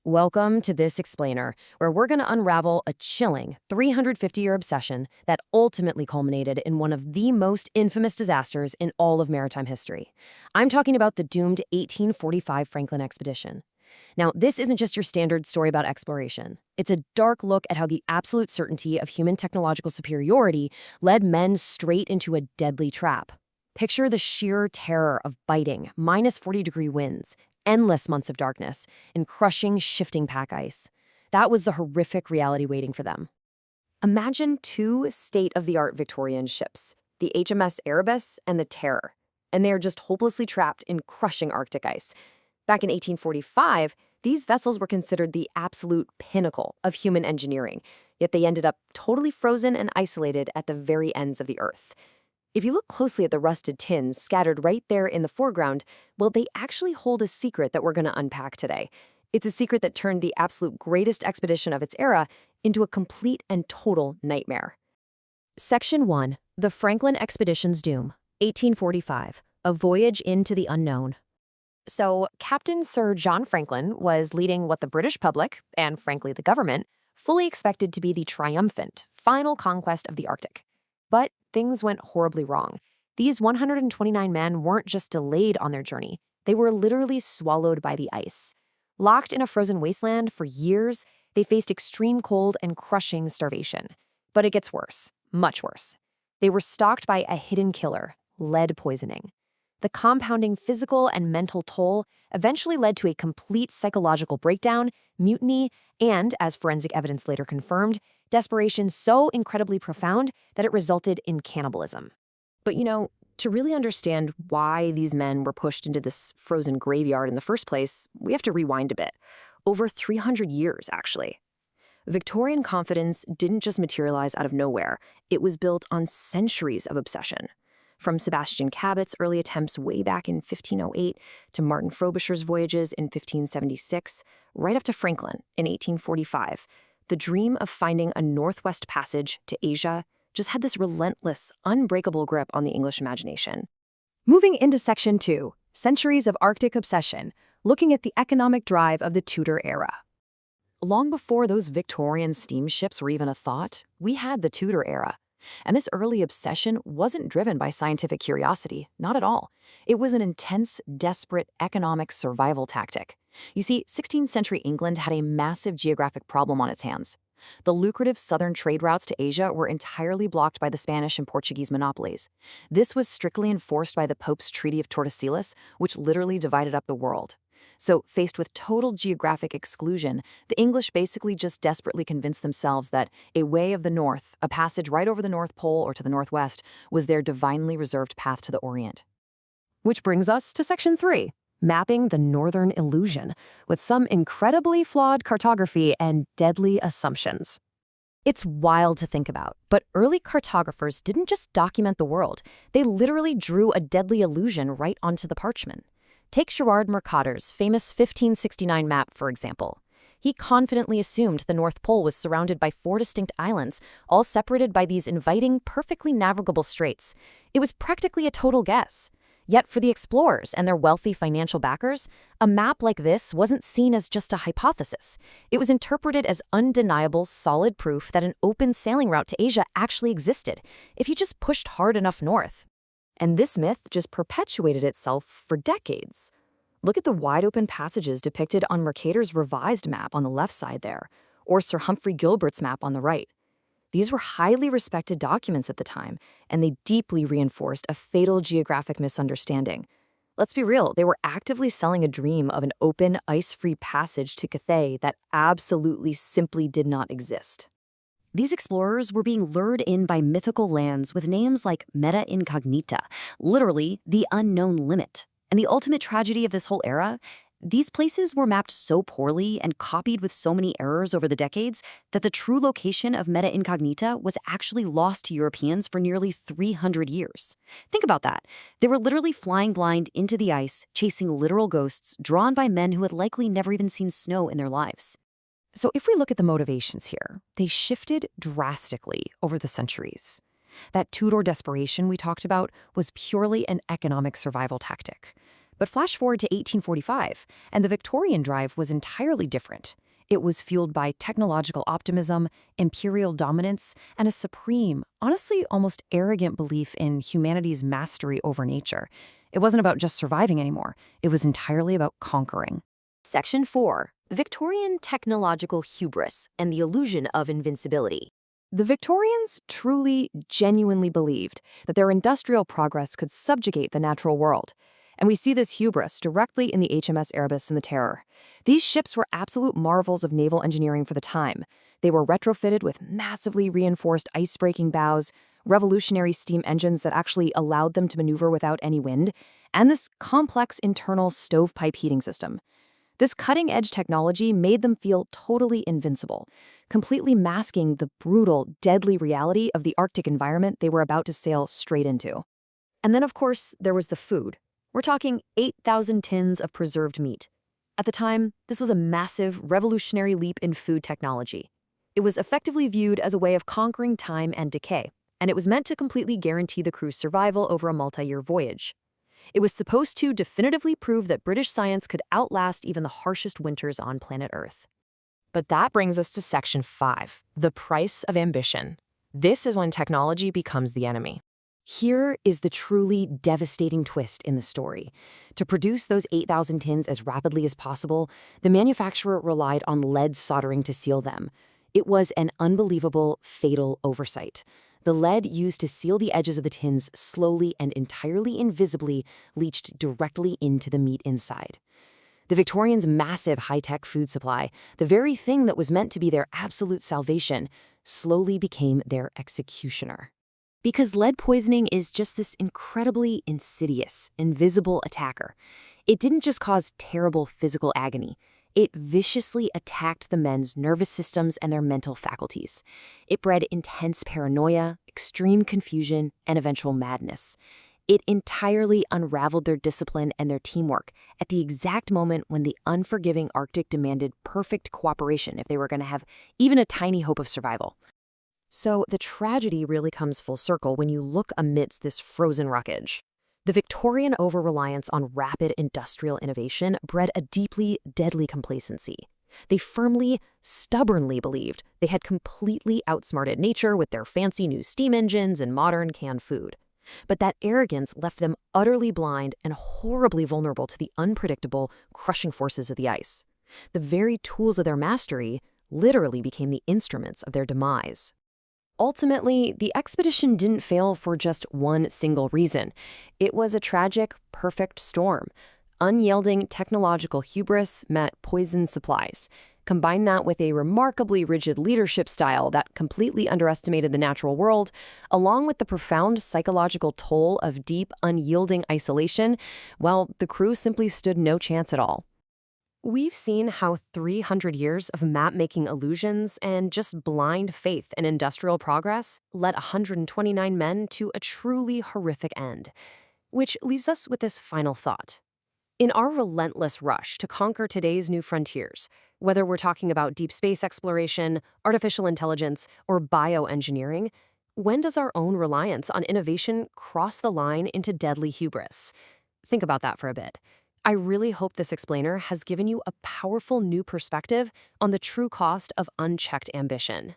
Welcome to This Explainer, where we're going to unravel a chilling 350-year obsession that ultimately culminated in one of the most infamous disasters in all of maritime history. I'm talking about the doomed 1845 Franklin expedition. Now, this isn't just your standard story about exploration. It's a dark look at how the absolute certainty of human technological superiority led men straight into a deadly trap. Picture the sheer terror of biting, minus 40-degree winds, endless months of darkness, and crushing, shifting pack ice. That was the horrific reality waiting for them. Imagine two state-of-the-art Victorian ships, the HMS Erebus and the Terror, and they are just hopelessly trapped in crushing Arctic ice. Back in 1845, these vessels were considered the absolute pinnacle of human engineering, yet they ended up totally frozen and isolated at the very ends of the Earth. If you look closely at the rusted tins scattered right there in the foreground, well, they actually hold a secret that we're going to unpack today. It's a secret that turned the absolute greatest expedition of its era into a complete and total nightmare. Section 1. The Franklin Expedition's Doom, 1845, A Voyage into the Unknown. So, Captain Sir John Franklin was leading what the British public, and frankly the government, fully expected to be the triumphant, final conquest of the Arctic. But things went horribly wrong. These 129 men weren't just delayed on their journey. They were literally swallowed by the ice. Locked in a frozen wasteland for years, they faced extreme cold and crushing starvation. But it gets worse, much worse. They were stalked by a hidden killer, lead poisoning. The compounding physical and mental toll eventually led to a complete psychological breakdown, mutiny, and, as forensic evidence later confirmed, desperation so incredibly profound that it resulted in cannibalism. But to really understand why these men were pushed into this frozen graveyard in the first place, we have to rewind a bit. Over 300 years, actually. Victorian confidence didn't just materialize out of nowhere. It was built on centuries of obsession. From Sebastian Cabot's early attempts way back in 1508 to Martin Frobisher's voyages in 1576, right up to Franklin in 1845, the dream of finding a northwest passage to Asia just had this relentless, unbreakable grip on the English imagination. Moving into Section 2, Centuries of Arctic Obsession, looking at the economic drive of the Tudor era. Long before those Victorian steamships were even a thought, we had the Tudor era. And this early obsession wasn't driven by scientific curiosity, not at all. It was an intense, desperate economic survival tactic. You see, 16th century England had a massive geographic problem on its hands. The lucrative southern trade routes to Asia were entirely blocked by the Spanish and Portuguese monopolies. This was strictly enforced by the Pope's Treaty of Tordesillas, which literally divided up the world. So, faced with total geographic exclusion, the English basically just desperately convinced themselves that a way of the north, a passage right over the North Pole or to the northwest, was their divinely reserved path to the Orient. Which brings us to Section 3, Mapping the Northern Illusion, with some incredibly flawed cartography and deadly assumptions. It's wild to think about, but early cartographers didn't just document the world, they literally drew a deadly illusion right onto the parchment. Take Gerard Mercator's famous 1569 map, for example. He confidently assumed the North Pole was surrounded by 4 distinct islands, all separated by these inviting, perfectly navigable straits. It was practically a total guess. Yet for the explorers and their wealthy financial backers, a map like this wasn't seen as just a hypothesis. It was interpreted as undeniable, solid proof that an open sailing route to Asia actually existed, if you just pushed hard enough north. And this myth just perpetuated itself for decades. Look at the wide-open passages depicted on Mercator's revised map on the left side there, or Sir Humphrey Gilbert's map on the right. These were highly respected documents at the time, and they deeply reinforced a fatal geographic misunderstanding. Let's be real, they were actively selling a dream of an open, ice-free passage to Cathay that absolutely simply did not exist. These explorers were being lured in by mythical lands with names like Meta Incognita, literally the unknown limit. And the ultimate tragedy of this whole era? These places were mapped so poorly and copied with so many errors over the decades that the true location of Meta Incognita was actually lost to Europeans for nearly 300 years. Think about that. They were literally flying blind into the ice, chasing literal ghosts drawn by men who had likely never even seen snow in their lives. So if we look at the motivations here, they shifted drastically over the centuries. That Tudor desperation we talked about was purely an economic survival tactic. But flash forward to 1845, and the Victorian drive was entirely different. It was fueled by technological optimism, imperial dominance, and a supreme, honestly almost arrogant belief in humanity's mastery over nature. It wasn't about just surviving anymore. It was entirely about conquering. Section 4. Victorian technological hubris and the illusion of invincibility. The Victorians truly, genuinely believed that their industrial progress could subjugate the natural world. And we see this hubris directly in the HMS Erebus and the Terror. These ships were absolute marvels of naval engineering for the time. They were retrofitted with massively reinforced ice-breaking bows, revolutionary steam engines that actually allowed them to maneuver without any wind, and this complex internal stovepipe heating system. This cutting-edge technology made them feel totally invincible, completely masking the brutal, deadly reality of the Arctic environment they were about to sail straight into. And then, of course, there was the food. We're talking 8,000 tins of preserved meat. At the time, this was a massive, revolutionary leap in food technology. It was effectively viewed as a way of conquering time and decay, and it was meant to completely guarantee the crew's survival over a multi-year voyage. It was supposed to definitively prove that British science could outlast even the harshest winters on planet Earth. But that brings us to Section 5, the price of ambition. This is when technology becomes the enemy. Here is the truly devastating twist in the story. To produce those 8,000 tins as rapidly as possible, the manufacturer relied on lead soldering to seal them. It was an unbelievable, fatal oversight. The lead used to seal the edges of the tins slowly and entirely invisibly leached directly into the meat inside. The Victorians' massive high-tech food supply, the very thing that was meant to be their absolute salvation, slowly became their executioner. Because lead poisoning is just this incredibly insidious, invisible attacker. It didn't just cause terrible physical agony. It viciously attacked the men's nervous systems and their mental faculties. It bred intense paranoia, extreme confusion, and eventual madness. It entirely unraveled their discipline and their teamwork at the exact moment when the unforgiving Arctic demanded perfect cooperation if they were going to have even a tiny hope of survival. So the tragedy really comes full circle when you look amidst this frozen wreckage. The Victorian over-reliance on rapid industrial innovation bred a deeply deadly complacency. They firmly, stubbornly believed they had completely outsmarted nature with their fancy new steam engines and modern canned food. But that arrogance left them utterly blind and horribly vulnerable to the unpredictable, crushing forces of the ice. The very tools of their mastery literally became the instruments of their demise. Ultimately, the expedition didn't fail for just one single reason. It was a tragic, perfect storm. Unyielding technological hubris met poisoned supplies. Combine that with a remarkably rigid leadership style that completely underestimated the natural world, along with the profound psychological toll of deep, unyielding isolation, well, the crew simply stood no chance at all. We've seen how 300 years of map-making illusions and just blind faith in industrial progress led 129 men to a truly horrific end. Which leaves us with this final thought. In our relentless rush to conquer today's new frontiers, whether we're talking about deep space exploration, artificial intelligence, or bioengineering, when does our own reliance on innovation cross the line into deadly hubris? Think about that for a bit. I really hope this explainer has given you a powerful new perspective on the true cost of unchecked ambition.